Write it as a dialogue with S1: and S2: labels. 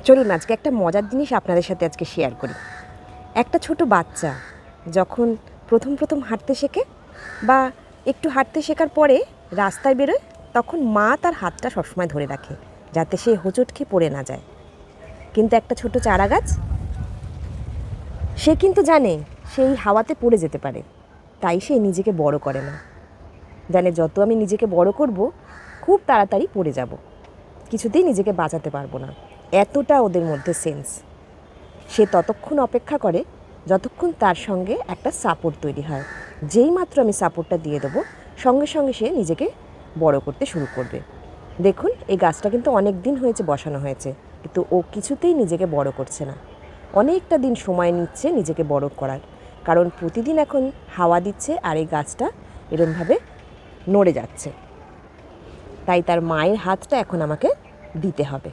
S1: চলুন আজকে একটা মজার জিনিস আপনাদের সাথে আজকে শেয়ার করি। একটা ছোট বাচ্চা যখন প্রথম হাঁটতে শেখে বা একটু হাঁটতে শেখার পরে রাস্তায় বেরোয়, তখন মা তার হাতটা সবসময় ধরে রাখে যাতে সে হোঁচট খেয়ে পড়ে না যায়। কিন্তু একটা ছোট চারা গাছ, সে কিন্তু জানে সেই হাওয়াতে পড়ে যেতে পারে, তাই সে নিজেকে বড় করে না। জানে যত আমি নিজেকে বড় করব খুব তাড়াতাড়ি পড়ে যাব, কিছুতেই নিজেকে বাঁচাতে পারবো না। এতটা ওদের মধ্যে সেন্স। সে ততক্ষণ অপেক্ষা করে যতক্ষণ তার সঙ্গে একটা সাপোর্ট তৈরি হয়। যেই মাত্র আমি সাপোর্টটা দিয়ে দেবো, সঙ্গে সঙ্গে সে নিজেকে বড় করতে শুরু করবে। দেখুন, এই গাছটা কিন্তু অনেক দিন হয়েছে বসানো হয়েছে, কিন্তু ও কিছুতেই নিজেকে বড় করছে না। অনেকটা দিন সময় নিচ্ছে নিজেকে বড় করার, কারণ প্রতিদিন এখন হাওয়া দিচ্ছে আর এই গাছটা এরমভাবে নড়ে যাচ্ছে। তাই তার মায়ের হাতটা এখন আমাকে দিতে হবে।